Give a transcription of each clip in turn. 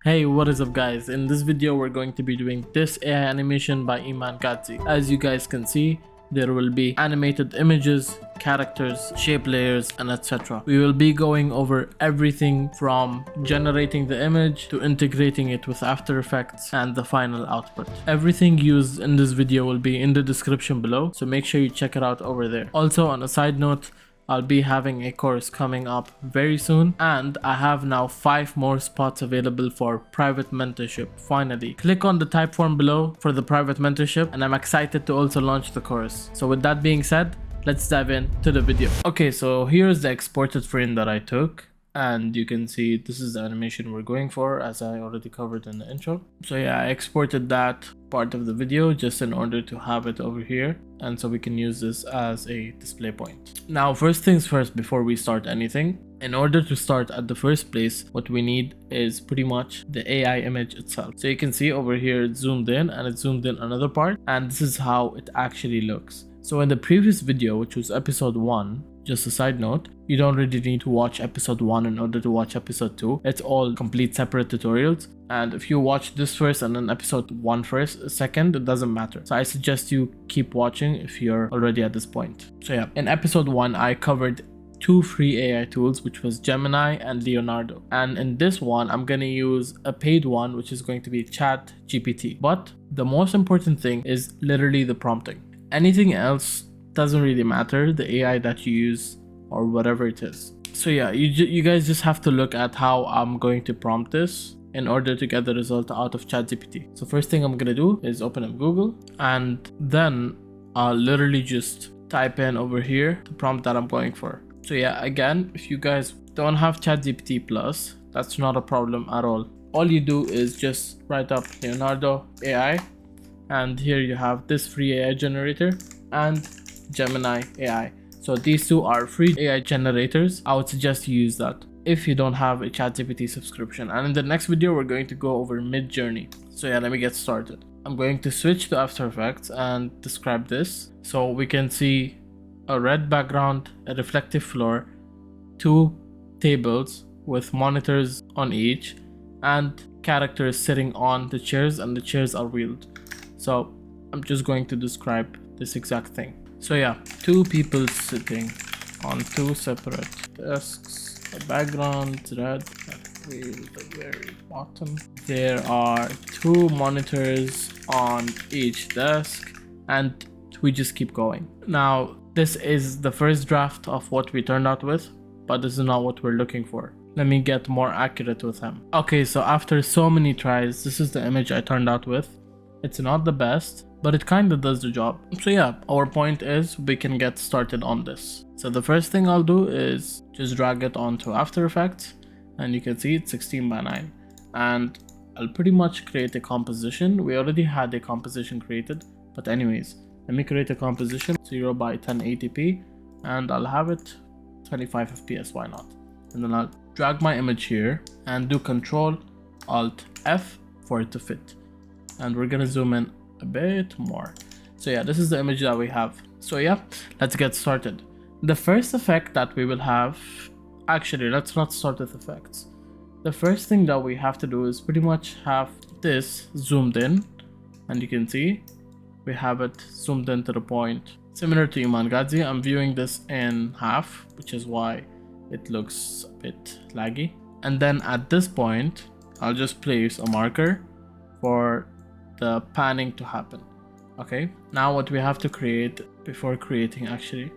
Hey, what is up guys? In this video we're going to be doing this AI animation by Iman Gadzhi. As you guys can see, there will be animated images, characters, shape layers, and etc. We will be going over everything from generating the image to integrating it with After Effects and the final output. Everything used in this video will be in the description below, so make sure you check it out over there. Also, on a side note, I'll be having a course coming up very soon, and I have now 5 more spots available for private mentorship. Finally, click on the type form below for the private mentorship, and I'm excited to also launch the course. So with that being said, let's dive into the video. Okay, so here's the exported frame that I took, and you can see this is the animation we're going for, as I already covered in the intro. So yeah, I exported that part of the video just in order to have it over here, and so we can use this as a display point. Now, first things first, before we start anything, in order to start at the first place, what we need is pretty much the AI image itself. So you can see over here it's zoomed in, and it's zoomed in another part, and this is how it actually looks. So in the previous video, which was episode 1, just a side note, you don't really need to watch episode 1 in order to watch episode 2. It's all complete separate tutorials, and if you watch this first and then episode 1 first, second, it doesn't matter. So I suggest you keep watching if you're already at this point. So yeah, in episode 1 I covered 2 free AI tools, which was Gemini and Leonardo, and in this one I'm gonna use a paid one, which is going to be ChatGPT. But the most important thing is literally the prompting. Anything else doesn't really matter, the AI that you use or whatever it is. So yeah, you guys just have to look at how I'm going to prompt this in order to get the result out of ChatGPT. So first thing I'm gonna do is open up Google, and then I'll literally just type in over here the prompt that I'm going for. So yeah, again, if you guys don't have ChatGPT Plus, that's not a problem at all. All you do is just write up Leonardo AI, and here you have this free AI generator and Gemini AI. So these two are free AI generators. I would suggest you use that if you don't have a ChatGPT subscription. And in the next video we're going to go over Midjourney. So yeah, let me get started. I'm going to switch to After Effects and describe this. So we can see a red background, a reflective floor, 2 tables with monitors on each, and characters sitting on the chairs, and the chairs are wheeled. So I'm just going to describe this exact thing. So yeah, 2 people sitting on 2 separate desks. The background red, at the very bottom. There are 2 monitors on each desk, and we just keep going. Now, this is the first draft of what we turned out with, but this is not what we're looking for. Let me get more accurate with him. Okay, so after so many tries, this is the image I turned out with. It's not the best, but it kind of does the job. So yeah, our point is we can get started on this. So the first thing I'll do is just drag it onto After Effects, and you can see it's 16 by 9, and I'll pretty much create a composition. We already had a composition created, but anyways, let me create a composition 0 by 1080p, and I'll have it 25 fps, why not? And then I'll drag my image here and do Ctrl Alt F for it to fit, and we're gonna zoom in a bit more. So yeah, this is the image that we have. So yeah, let's get started. The first effect that we will have, actually let's not start with effects. The first thing that we have to do is pretty much have this zoomed in, and you can see we have it zoomed in to the point. Similar to Iman Gadzhi, I'm viewing this in half, which is why it looks a bit laggy. And then at this point, I'll just place a marker for the panning to happen. Okay, now what we have to create before creating, actually,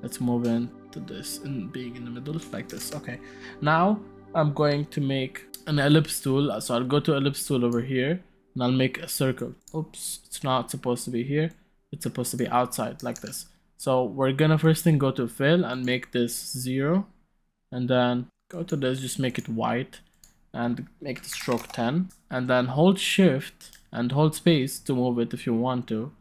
let's move into this and being in the middle like this. Okay, now I'm going to make an ellipse tool. So I'll go to ellipse tool over here, and I'll make a circle. Oops, it's not supposed to be here, it's supposed to be outside like this. So we're gonna first thing go to fill and make this 0, and then go to this, just make it white and make the stroke 10, and then hold shift and hold space to move it if you want to,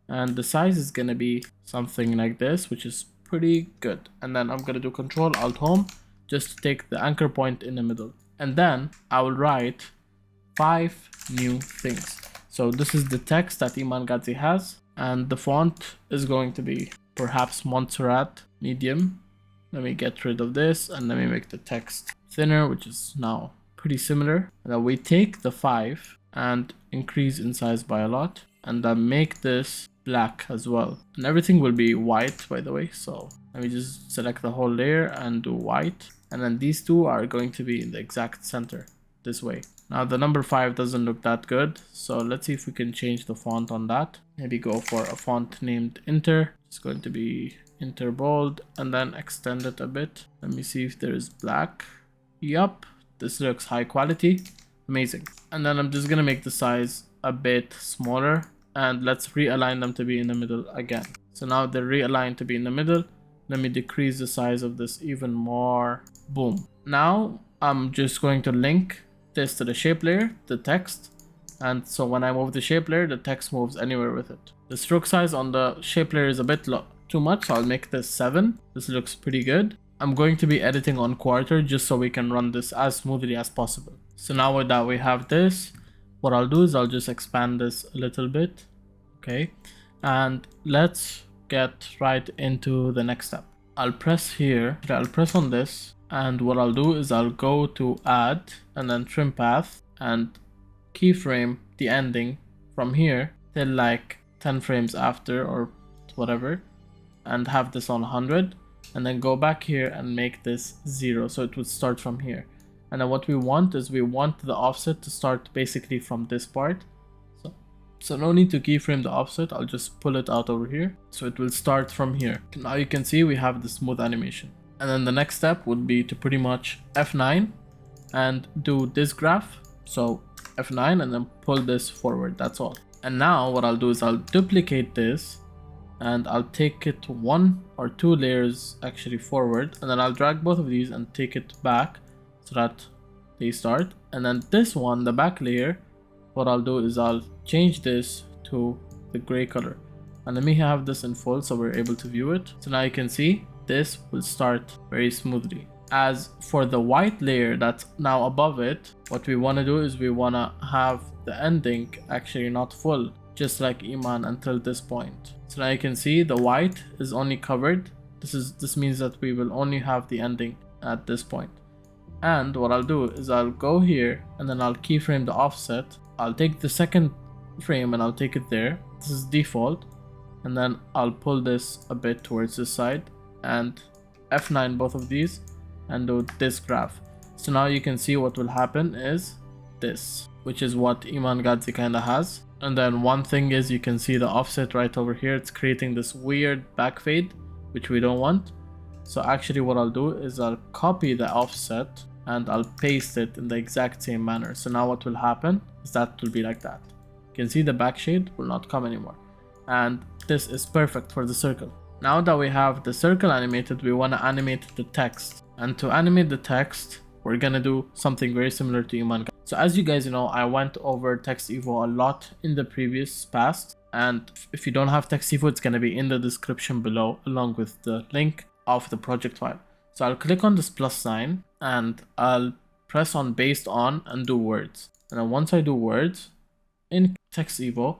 and the size is gonna be something like this, which is pretty good. And then I'm gonna do Control Alt Home just to take the anchor point in the middle, and then I will write 5 new things. So this is the text that Iman Gadzhi has, and the font is going to be perhaps Montserrat medium. Let me get rid of this and let me make the text thinner, which is now pretty similar. And then we take the 5 and increase in size by a lot, and then make this black as well. And everything will be white, by the way. So let me just select the whole layer and do white. And then these two are going to be in the exact center this way. Now the number 5 doesn't look that good, so let's see if we can change the font on that. Maybe go for a font named Inter. It's going to be Inter Bold, and then extend it a bit. Let me see if there is black. Yup, this looks high quality. Amazing. And then I'm just gonna make the size a bit smaller, and let's realign them to be in the middle again. So now they're realigned to be in the middle. Let me decrease the size of this even more. Boom. Now I'm just going to link this to the shape layer, the text, and so when I move the shape layer, the text moves anywhere with it. The stroke size on the shape layer is a bit too much, so I'll make this 7. This looks pretty good. I'm going to be editing on quarter just so we can run this as smoothly as possible. So now with that we have this, what I'll do is I'll just expand this a little bit. Okay, and let's get right into the next step. I'll press here, I'll press on this, and what I'll do is I'll go to add and then trim path and keyframe the ending from here till like 10 frames after or whatever, and have this on 100, and then go back here and make this 0, so it would start from here. And then what we want is we want the offset to start basically from this part. So no need to keyframe the offset, I'll just pull it out over here, so it will start from here. Now you can see we have the smooth animation. And then the next step would be to pretty much F9 and do this graph. So F9 and then pull this forward, that's all. And now what I'll do is I'll duplicate this and I'll take it 1 or 2 layers actually forward, and then I'll drag both of these and take it back so that they start. And then this one, the back layer, what I'll do is I'll change this to the gray color, and let me have this in full so we're able to view it. So now you can see this will start very smoothly. As for the white layer that's now above it, what we want to do is we want to have the ending actually not full, just like Iman until this point. So now you can see the white is only covered. This means that we will only have the ending at this point. And what I'll do is I'll go here and then I'll keyframe the offset. I'll take the second frame and I'll take it there. This is default, and then I'll pull this a bit towards this side and F9 both of these and do this graph. So now you can see what will happen is this, which is what Iman Gadzhi kinda has. And then one thing is you can see the offset right over here, it's creating this weird back fade which we don't want. So actually what I'll do is I'll copy the offset and I'll paste it in the exact same manner. So now what will happen is that will be like that. You can see the back shade will not come anymore, and this is perfect for the circle. Now that we have the circle animated, we want to animate the text, and to animate the text we're gonna do something very similar to Iman Gadzhi. So as you guys know, I went over Text Evo a lot in the previous past, and if you don't have Text Evo, it's gonna be in the description below along with the link of the project file. So I'll click on this plus sign and I'll press on based on and do words. And then once I do words in Text Evo,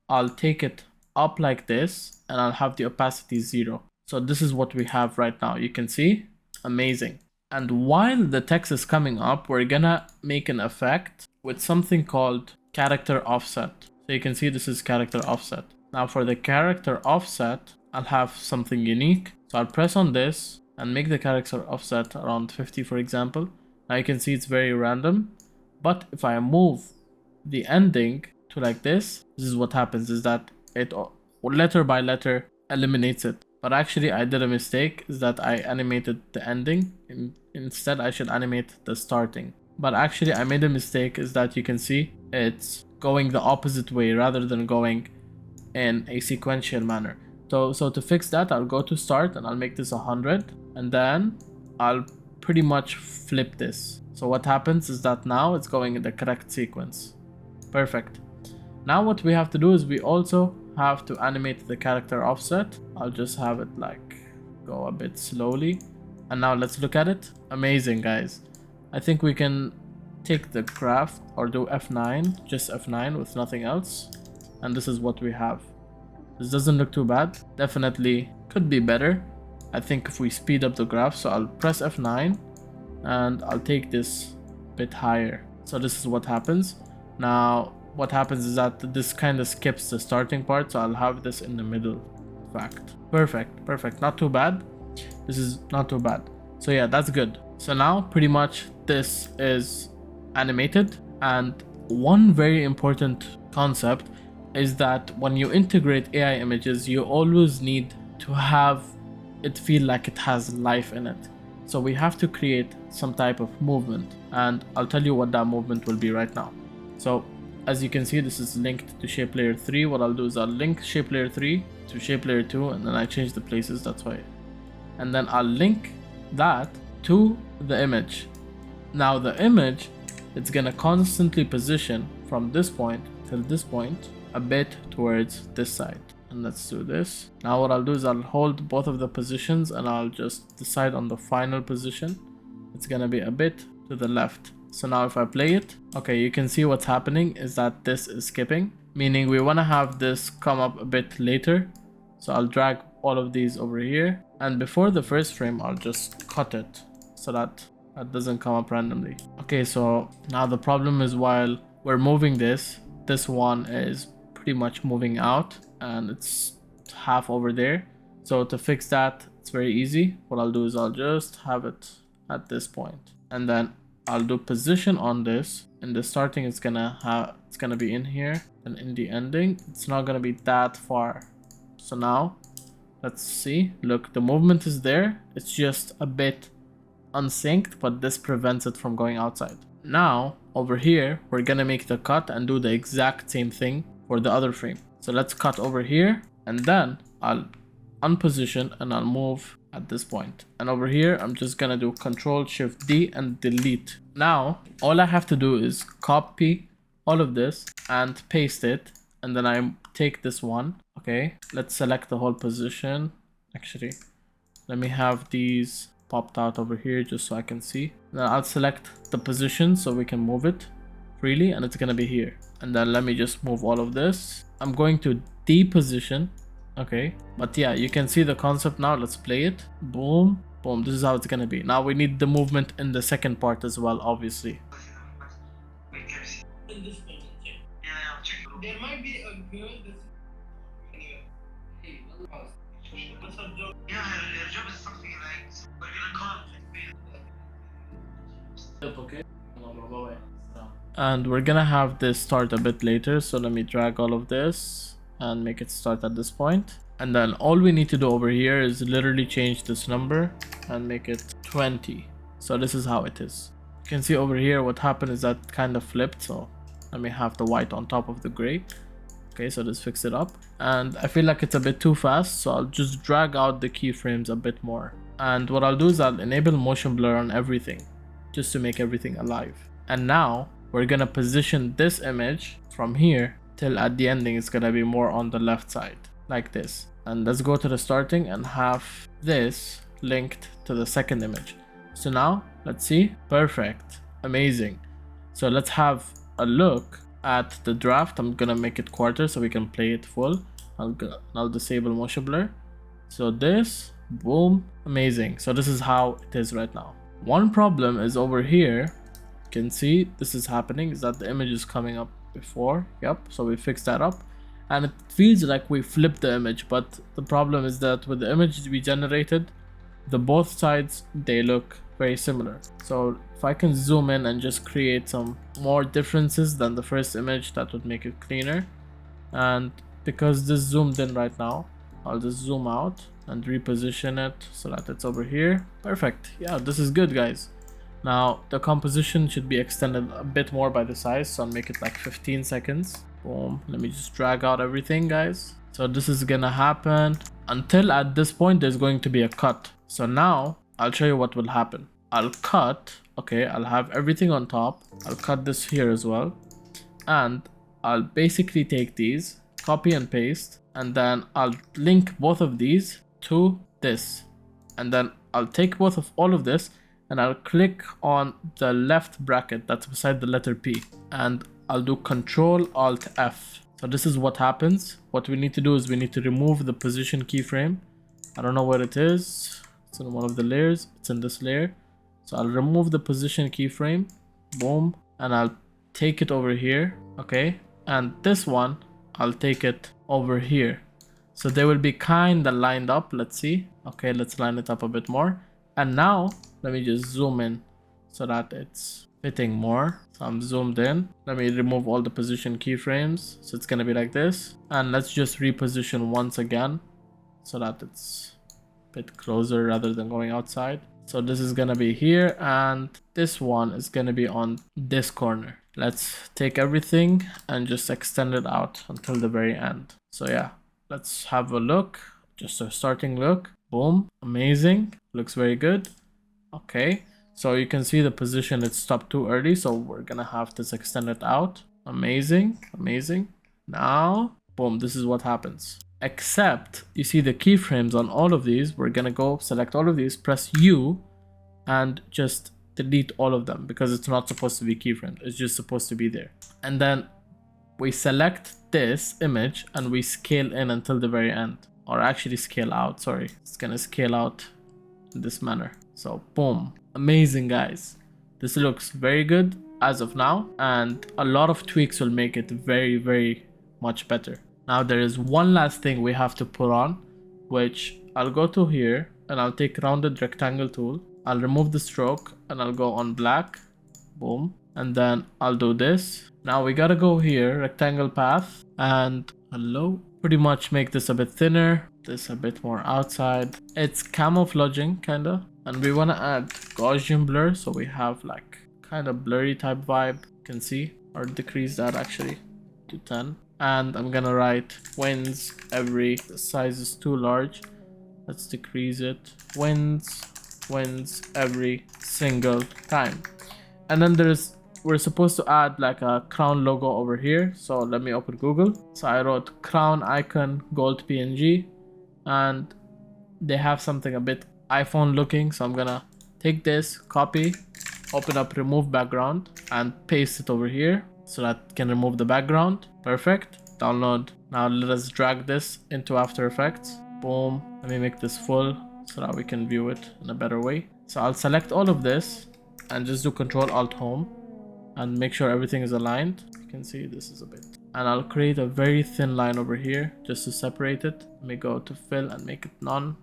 I'll take it up like this and I'll have the opacity 0. So this is what we have right now. You can see, amazing. And while the text is coming up, we're gonna make an effect with something called character offset. So you can see this is character offset. Now for the character offset, I'll have something unique. So I'll press on this and make the character offset around 50, for example. Now you can see it's very random, but if I move the ending to like this is what happens, is that it letter by letter eliminates it. But actually I did a mistake, is that I animated the ending. Instead I should animate the starting. But actually I made a mistake, is that you can see it's going the opposite way rather than going in a sequential manner. So to fix that, I'll go to start and I'll make this 100, and then I'll pretty much flip this. So what happens is that now it's going in the correct sequence. Perfect. Now what we have to do is we also have to animate the character offset. I'll just have it like go a bit slowly, and now let's look at it. Amazing, guys. I think we can take the graph or do F9, just F9 with nothing else, and this is what we have. This doesn't look too bad. Definitely could be better. I think if we speed up the graph, so I'll press F9 and I'll take this bit higher. So this is what happens. Now what happens is that this kind of skips the starting part, so I'll have this in the middle. In fact, perfect, not too bad. This is not too bad. So yeah, that's good. So now pretty much this is animated. And one very important concept is that when you integrate AI images, you always need to have it feel like it has life in it. So we have to create some type of movement, and I'll tell you what that movement will be right now. So as you can see, this is linked to shape layer 3. What I'll do is I'll link shape layer 3 to shape layer 2, and then I change the places, that's why. And then I'll link that to the image. Now the image, it's gonna constantly position from this point till this point a bit towards this side. And let's do this. Now what I'll do is I'll hold both of the positions and I'll just decide on the final position. It's gonna be a bit to the left. So now if I play it, okay, you can see what's happening is that this is skipping, meaning we want to have this come up a bit later. So I'll drag all of these over here, and before the first frame I'll just cut it so that it doesn't come up randomly. Okay, so now the problem is while we're moving this one is pretty much moving out and it's half over there. So to fix that, it's very easy. What I'll do is I'll just have it at this point, and then I'll do position on this. In the starting it's gonna be in here, and in the ending it's not gonna be that far. So now let's see, look, the movement is there, it's just a bit unsynced, but this prevents it from going outside. Now over here we're gonna make the cut and do the exact same thing for the other frame. So let's cut over here, and then I'll unposition and I'll move at this point. And over here I'm just gonna do Ctrl+Shift+D and delete. Now all I have to do is copy all of this and paste it, and then I take this one. Okay, let's select the whole position. Actually, let me have these popped out over here just so I can see. Then I'll select the position so we can move it freely, and it's gonna be here. And then let me just move all of this. I'm going to deposition. Okay, but yeah, you can see the concept now. Let's play it. Boom, boom. This is how it's gonna be. Now we need the movement in the second part as well, obviously. There might be a girl that's her job is something like we're gonna call it. Okay. And we're gonna have this start a bit later, so let me drag all of this and make it start at this point. And then all we need to do over here is literally change this number and make it 20. So this is how it is. You can see over here what happened is that kind of flipped, so let me have the white on top of the gray. Okay, so just fix it up. And I feel like it's a bit too fast, so I'll just drag out the keyframes a bit more. And what I'll do is I'll enable motion blur on everything just to make everything alive. And now we're gonna position this image from here till at the ending it's gonna be more on the left side like this. And let's go to the starting and have this linked to the second image. So now let's see, perfect, amazing. So let's have a look at the draft. I'm gonna make it quarter so we can play it full. I'll disable motion blur. So this, boom, amazing. So this is how it is right now. One problem is over here, you can see this is happening, is that the image is coming up before. Yep, so we fixed that up, and it feels like we flipped the image, but the problem is that with the image we generated, the both sides, they look very similar. So if I can zoom in and just create some more differences than the first image, that would make it cleaner. And because this zoomed in right now, I'll just zoom out and reposition it so that it's over here. Perfect. Yeah, this is good, guys. Now the composition should be extended a bit more by the size, so I'll make it like 15 seconds. Boom. Let me just drag out everything, guys. So this is gonna happen until at this point there's going to be a cut. So now I'll show you what will happen. I'll cut, okay, I'll have everything on top. I'll cut this here as well, and I'll basically take these, copy and paste, and then I'll link both of these to this, and then I'll take both of all of this and I'll click on the left bracket that's beside the letter P, and I'll do Ctrl+Alt+F. So this is what happens. What we need to do is we need to remove the position keyframe. I don't know where it is. It's in one of the layers. It's in this layer. So I'll remove the position keyframe, boom, and I'll take it over here, okay, and this one I'll take it over here, so they will be kind of lined up. Let's see. Okay, let's line it up a bit more, and now let me just zoom in so that it's fitting more. So I'm zoomed in. Let me remove all the position keyframes, so it's gonna be like this, and let's just reposition once again so that it's a bit closer rather than going outside. So this is gonna be here, and this one is gonna be on this corner. Let's take everything and just extend it out until the very end. So yeah, let's have a look. Just a starting look. Boom, amazing, looks very good. Okay, so you can see the position, it stopped too early, so we're gonna have this extended out. Amazing, amazing. Now, boom, this is what happens. Except, you see the keyframes on all of these, we're gonna go select all of these, press U, and just delete all of them, because it's not supposed to be keyframed, it's just supposed to be there. And then we select this image, and we scale in until the very end. Or actually scale out, sorry. It's gonna scale out in this manner. So boom, amazing guys. This looks very good as of now, and a lot of tweaks will make it very, very much better. Now there is one last thing we have to put on, which I'll go to here and I'll take rounded rectangle tool. I'll remove the stroke and I'll go on black, boom, and then I'll do this. Now we gotta go here, rectangle path, and hello, pretty much make this a bit thinner, this a bit more outside. It's camouflaging kinda, and we wanna add Gaussian blur, so we have like kind of blurry type vibe, you can see, or decrease that actually to 10. And I'm gonna write winds every, the size is too large, let's decrease it, winds every single time. And then we're supposed to add like a crown logo over here, so let me open Google. So I wrote crown icon gold PNG, and they have something a bit iPhone looking, so I'm gonna take this, copy, open up remove background, and paste it over here so that can remove the background. Perfect, download. Now let us drag this into After Effects. Boom, let me make this full so that we can view it in a better way. So I'll select all of this and just do Control Alt Home and make sure everything is aligned. You can see this is a bit, and I'll create a very thin line over here just to separate it. Let me go to fill and make it none,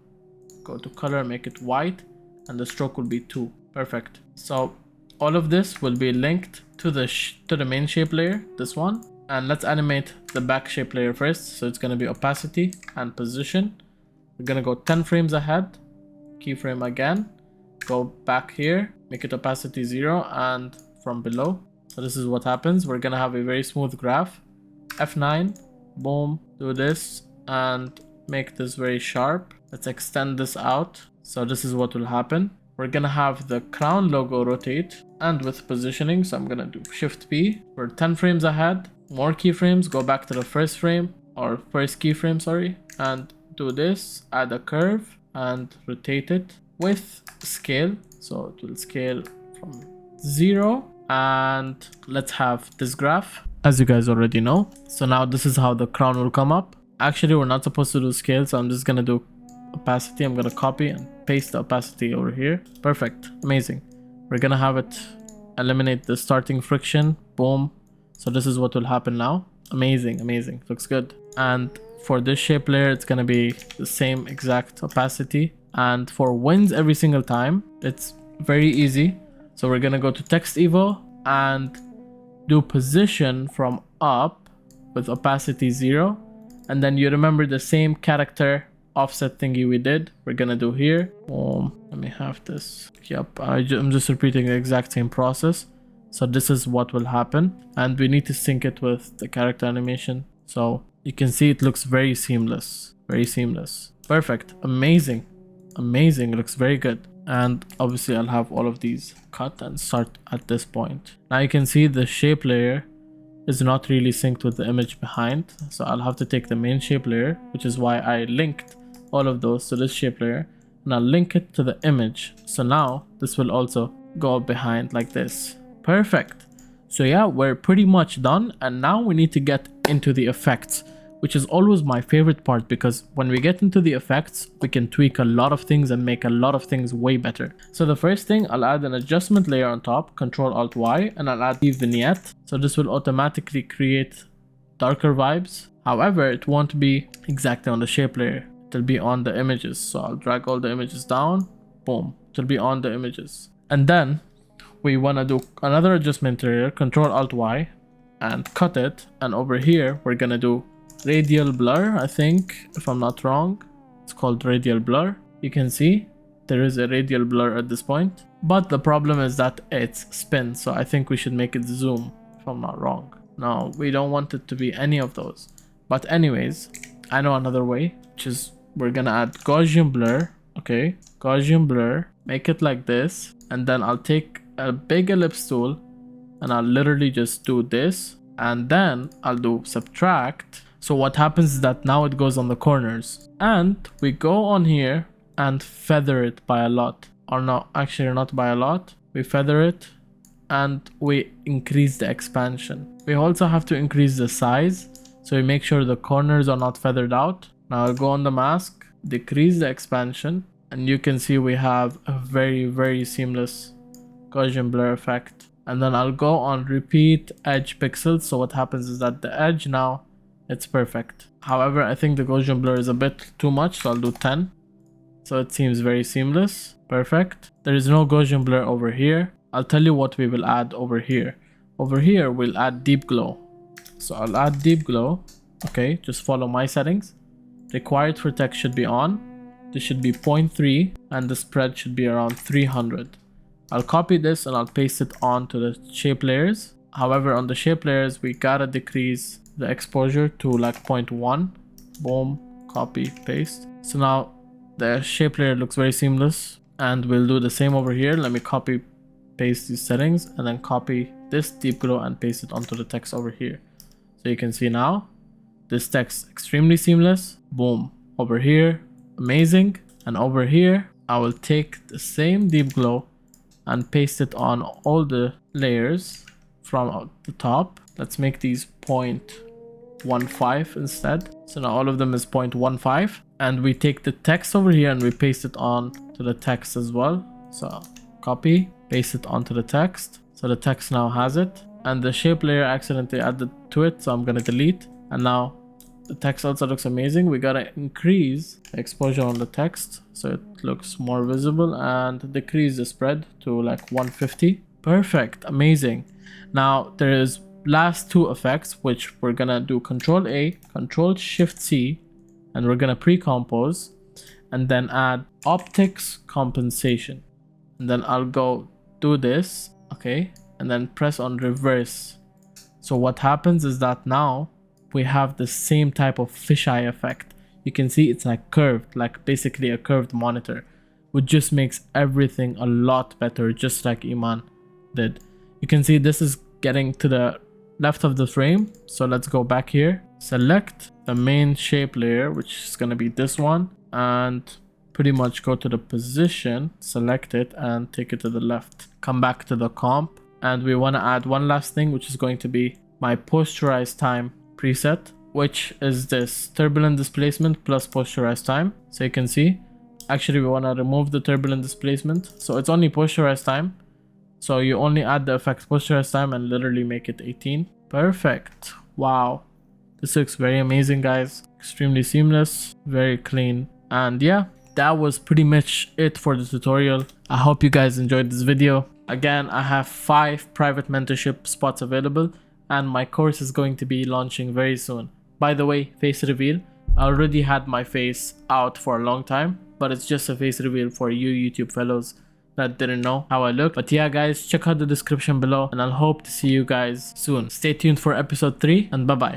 go to color, make it white, and the stroke will be 2. Perfect. So all of this will be linked to the main shape layer, this one. And let's animate the back shape layer first. So it's going to be opacity and position. We're going to go 10 frames ahead, keyframe again, go back here, make it opacity 0, and from below. So this is what happens. We're going to have a very smooth graph. F9, boom, do this and make this very sharp. Let's extend this out. So this is what will happen. We're gonna have the crown logo rotate and with positioning. So I'm gonna do Shift P. We're 10 frames ahead, more keyframes, go back to the first frame or first keyframe, sorry, and do this, add a curve and rotate it with scale. So it will scale from 0, and let's have this graph as you guys already know. So now this is how the crown will come up. Actually, we're not supposed to do scale, so I'm just gonna do opacity. I'm gonna copy and paste the opacity over here. Perfect, amazing. We're gonna have it eliminate the starting friction, boom. So this is what will happen now. Amazing, amazing, looks good. And for this shape layer, it's gonna be the same exact opacity. And for winds every single time, it's very easy. So we're gonna go to text evo and do position from up with opacity 0. And then you remember the same character offset thingy we did, we're gonna do here. Let me have this. Yep, I'm just repeating the exact same process. So this is what will happen, and we need to sync it with the character animation. So you can see it looks very seamless, very seamless. Perfect, amazing, amazing, looks very good. And obviously I'll have all of these cut and start at this point. Now you can see the shape layer is not really synced with the image behind, so I'll have to take the main shape layer, which is why I linked all of those to this shape layer, and I'll link it to the image. So now this will also go behind like this. Perfect. So yeah, we're pretty much done, and now we need to get into the effects, which is always my favorite part, because when we get into the effects, we can tweak a lot of things and make a lot of things way better. So the first thing, I'll add an adjustment layer on top, Control Alt Y, and I'll add the vignette. So this will automatically create darker vibes. However, it won't be exactly on the shape layer. It'll be on the images. So I'll drag all the images down, boom, it'll be on the images. And then we want to do another adjustment layer, Control Alt Y, and cut it. And over here, we're gonna do radial blur, I think, if I'm not wrong. It's called radial blur. You can see there is a radial blur at this point, but the problem is that it's spin, so I think we should make it zoom, if I'm not wrong. No, we don't want it to be any of those. But anyways, I know another way, which is we're gonna add Gaussian blur. Okay, Gaussian blur, make it like this, and then I'll take a big ellipse tool and I'll literally just do this, and then I'll do subtract. So what happens is that now it goes on the corners, and we go on here and feather it by a lot, or no, actually not by a lot. We feather it and we increase the expansion. We also have to increase the size, so we make sure the corners are not feathered out. Now I'll go on the mask, decrease the expansion, and you can see we have a very seamless Gaussian blur effect. And then I'll go on repeat edge pixels. So what happens is that the edge now, it's perfect. However, I think the Gaussian blur is a bit too much, so I'll do 10. So it seems very seamless. Perfect. There is no Gaussian blur over here. I'll tell you what we will add over here. Over here, we'll add deep glow. So I'll add deep glow. Okay, just follow my settings. Required for text should be on. This should be 0.3 and the spread should be around 300. I'll copy this and I'll paste it onto the shape layers. However, on the shape layers, we gotta decrease the exposure to like 0.1. Boom, copy, paste. So now the shape layer looks very seamless, and we'll do the same over here. Let me copy paste these settings and then copy this deep glow and paste it onto the text over here. So you can see now this text extremely seamless. Boom, over here, amazing. And over here, I will take the same deep glow and paste it on all the layers from the top. Let's make these 0.15 instead. So now all of them is 0.15, and we take the text over here and we paste it on to the text as well. So copy, paste it onto the text. So the text now has it, and the shape layer accidentally added to it, so I'm gonna delete. And now the text also looks amazing. We gotta increase the exposure on the text so it looks more visible, and decrease the spread to like 150. Perfect, amazing. Now there is last two effects, which we're gonna do Control A, Control Shift C, and we're gonna pre-compose and then add optics compensation. And then I'll go do this, okay, and then press on reverse. So what happens is that now we have the same type of fisheye effect. You can see it's like curved, like basically a curved monitor, which just makes everything a lot better, just like Iman did. You can see this is getting to the left of the frame. So let's go back here, select the main shape layer, which is going to be this one, and pretty much go to the position, select it and take it to the left. Come back to the comp, and we want to add one last thing, which is going to be my posterized time preset, which is this turbulent displacement plus posterized time. So you can see, actually we want to remove the turbulent displacement, so it's only posterized time. So you only add the effect posterized time and literally make it 18. Perfect. Wow, this looks very amazing, guys. Extremely seamless, very clean. And yeah, that was pretty much it for the tutorial. I hope you guys enjoyed this video. Again, I have 5 private mentorship spots available, and my course is going to be launching very soon. By the way, face reveal. I already had my face out for a long time, but it's just a face reveal for you YouTube fellows that didn't know how I look. But yeah, guys, check out the description below, and I'll hope to see you guys soon. Stay tuned for episode 3, and bye bye.